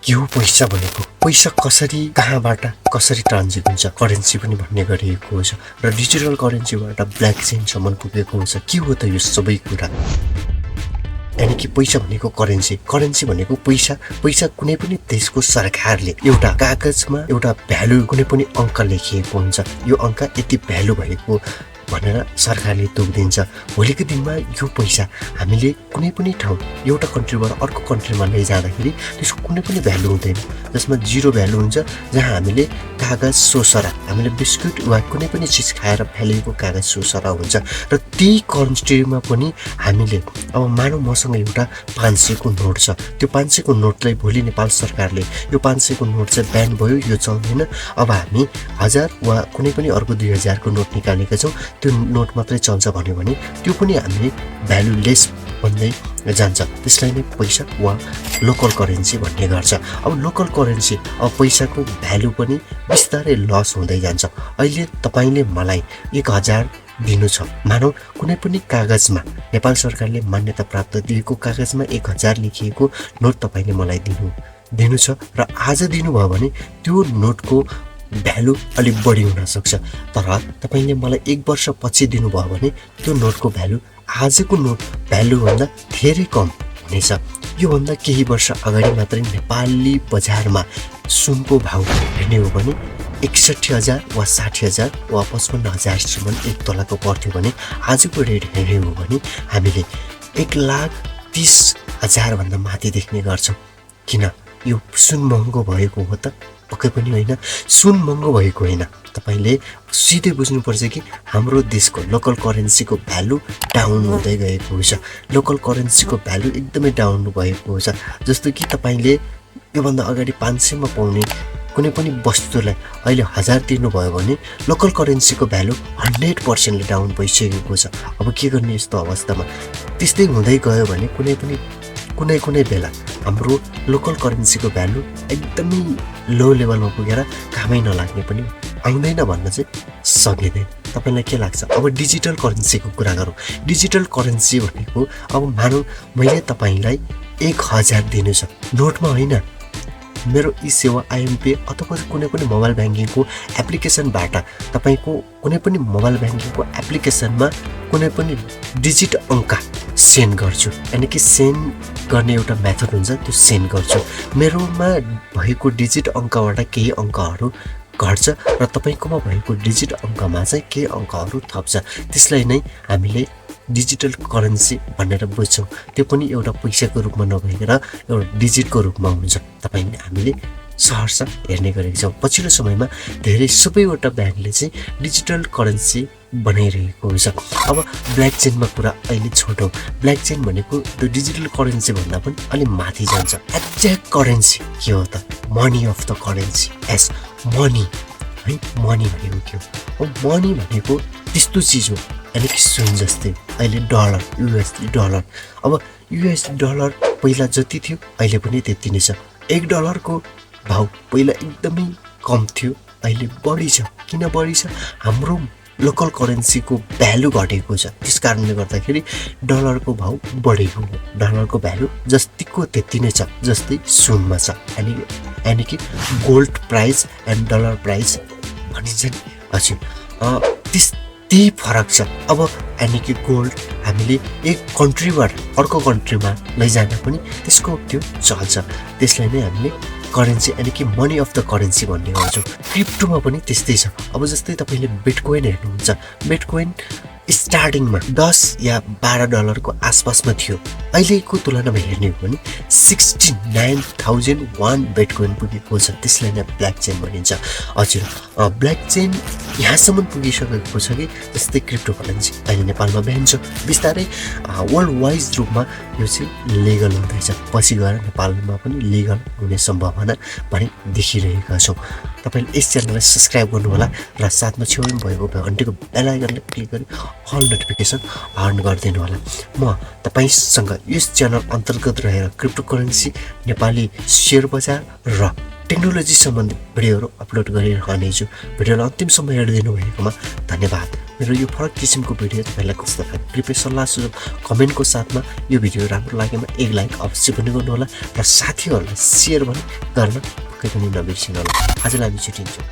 यो पैसा भनेको पैसा कसरी कहाँबाट कसरी ट्रान्जिट हुन्छ करेन्सी पनि भन्ने गरिएको हुन्छ र डिजिटल करेन्सीबाट ब्ल्याक चेनसम्म पुगेको हुन्छ। के हो त यो सबै कुरा? यानी कि पैसा भनेको करेन्सी भनेको पैसा कुनै पनि देशको सरकारले एउटा कागजमा एउटा भ्यालु कुनै पनि अङ्क लेखिएको हुन्छ, यो अङ्क यति भ्यालु भएको भनेर सरकारले तोकिदिन्छ। भोलिको दिनमा यो पैसा हामीले कुनै पनि ठाउँ एउटा कन्ट्रीबाट अर्को कन्ट्रीमा लैजाँदाखेरि त्यसको कुनै पनि भ्यालु हुँदैन, जसमा जिरो भ्यालु हुन्छ। जहाँ हामीले कागज सोसरा हामीले बिस्कुट वा कुनै पनि चिज खाएर फ्यालेको कागज सोसरा हुन्छ र त्यही कन्ट्रीमा पनि हामीले अब मानव मसँग एउटा 500 को नोट छ, त्यो 500 को नोटलाई भोलि नेपाल सरकारले यो 500 को नोट चाहिँ ब्यान भयो, यो चल्दैन, अब हामी 1000 वा कुनै पनि अर्को 2000 को नोट निकालेका छौँ, त्यो नोट मात्रै चल्छ भन्यो भने त्यो पनि हामीले भ्यालुलेस भन्दै जान्छ। त्यसलाई नै पैसा वा लोकल करेन्सी भन्ने गर्छ। अब लोकल करेन्सी अब पैसाको भ्यालु पनि बिस्तारै लस हुँदै जान्छ। अहिले तपाईले मलाई 1000 दिनु छ, मानौ कुनै पनि कागजमा नेपाल सरकारले मान्यता प्राप्त दिएको कागजमा 1000 लेखिएको नोट तपाईले मलाई दिनु छ र आज दिनुभयो भने त्यो नोटको भ्यालु अलिक बढी हुन सक्छ। तर तपाईले मलाई 1 वर्ष पछि दिनुभयो भने त्यो नोटको भ्यालु आजको नोट भ्यालुभन्दा धेरै कम हुनेछ। योभन्दा केही वर्ष अगाडि मात्रै नेपाली बजारमा सुनको भाउ हेर्ने हो भने 61,000 वा 60,000 वा 55,000 सम्म 1 तोलाको पर्थ्यो भने आजको रेट हेर्ने हो भने हामीले 1,30,000 भन्दा माथि देख्ने गर्छौँ। किन? यो सुन महँगो भएको हो त? पक्कै पनि होइन, सुन महँगो भएको होइन। तपाईले सिधै बुझ्नुपर्छ कि हाम्रो देशको लोकल करेन्सीको भ्यालु डाउन हुँदै गएको हुन्छ। लोकल करेन्सीको भ्यालु एकदमै डाउन भएको हुन्छ। जस्तो कि तपाईले योभन्दा अगाडि 500 मा पाउने कुनै पनि वस्तुलाई अहिले 1000 दिनुभयो भने लोकल करेन्सीको भ्यालु 100% ले डाउन भइसकेको छ। अब के गर्ने यस्तो अवस्थामा? त्यस्तै हुँदै गयो भने कुनै बेला हाम्रो लोकल करेन्सीको भ्यालु एकदमै लो लेभलमा पुगेर कामै नलाग्ने पनि आउँदैन भन्न चाहिँ सकिँदैन। तपाईलाई के लाग्छ? अब डिजिटल करेन्सीको कुरा गरौँ। डिजिटल करेन्सी भनेको अब मानौ मैले तपाईलाई 1000 दिनु छ, नोटमा होइन, मेरो ई सेवा आइएमपी अथवा कुनै पनि मोबाइल ब्याङ्किङको एप्लिकेसनबाट तपाईको कुनै पनि मोबाइल ब्याङ्किङको एप्लिकेसनमा कुनै पनि डिजिट अङ्क सेन्ड गर्छु। यानी कि सेन्ड गर्ने एउटा मेथड हुन्छ, त्यो सेन्ड गर्छु। मेरोमा भएको डिजिट अङ्कबाट केही अङ्कहरू घट्छ र तपाईकोमा भएको डिजिट अङ्कमा चाहिँ केही अङ्कहरू थप्छ। त्यसलाई नै हामीले डिजिटल करेन्सी भनेर बुझ्छौँ। त्यो पनि एउटा पैसाको रूपमा नभएर एउटा डिजिटको रूपमा हुन्छ। हामीले सहर्ष हेर्ने गरेका छौँ। पछिल्लो समयमा धेरै सबैवटा ब्याङ्कले चाहिँ डिजिटल करेन्सी बनाइरहेको हुन्छ। अब ब्ल्याक चेनमा कुरा अहिले छोडौँ। ब्ल्याक चेन भनेको त्यो डिजिटल करेन्सी भन्दा पनि अलिक माथि जान्छ। एक्ज्याक्ट करेन्सी के हो त? Money of the currency. S money है, मनी भनेको के हो? मनी भनेको त्यस्तो चिज हो, यानी कि सुन जस्तै। अहिले डलर, युएसडी डलर, अब युएसडी डलर पहिला जति थियो अहिले पनि त्यति नै छ। 1 डलरको भाउ पहिला एकदमै कम थियो, अहिले बढी छ। किन बढी छ? हाम्रो लोकल करेन्सीको भ्यालु घटेको छ। त्यस कारणले गर्दाखेरि डलरको भाउ बढेको हो। डलरको भ्यालु जतिको त्यति नै छ, जस्तै सुनमा छ। यानी कि gold price and dollar price भनिन्छ नि। हजुर, त्यही फरक छ। अब यानी कि गोल्ड हामीले एक कन्ट्रीबाट अर्को कन्ट्रीमा लैजान पनि त्यसको त्यो चल्छ। त्यसलाई नै हामीले करेन्सी यानी कि मनी अफ द करेन्सी भन्ने गर्छौँ। क्रिप्टोमा पनि त्यस्तै छ। अब जस्तै तपाईले बिटकोइन हेर्नुहुन्छ, बिटकोइन स्टार्टिङमा 10 या 12 डलरको आसपासमा थियो। अहिलेको तुलनामा हेर्ने हो भने 69,001 बिटकोइन पुगेको छ। त्यसलाई नै ब्ल्याक चेन भनिन्छ। हजुर, ब्ल्याक चेन यहाँसम्म पुगिसकेको छ कि जस्तै क्रिप्टो करेन्सी अहिले नेपालमा ब्यान छ। बिस्तारै वर्ल्ड वाइज रूपमा यो चाहिँ लिगल हुँदैछ। पछि गएर नेपालमा पनि लिगल हुने सम्भावना पनि देखिरहेका छौँ। तपाईले यस च्यानललाई सब्स्क्राइब गर्नु होला र साथमा छेउमा भएको घन्टीको बेल आइकनलाई क्लिक गरी अल नोटिफिकेसन अन गरिदिनु होला। म तपाईसँग यस च्यानल अन्तर्गत रहेर क्रिप्टो करेन्सी, नेपाली शेयर बजार र टेक्नोलोजी सम्बन्धी भिडियोहरू अपलोड गरिरहनेछु। भिडियोलाई अन्तिमसम्म हेरिदिनु भएकोमा धन्यवाद। मेरो यो फरक किसिमको भिडियो तपाईँलाई कस्तो लाग्यो कृपया सल्लाह सुझाव कमेन्टको साथमा यो भिडियो राम्रो लागेमा एक लाइक अवश्य पनि गर्नुहोला र साथीहरूलाई सेयर पनि गर्न पक्कै पनि नबिर्सिनु होला। आजलाई हामी छुट्टिन्छौँ।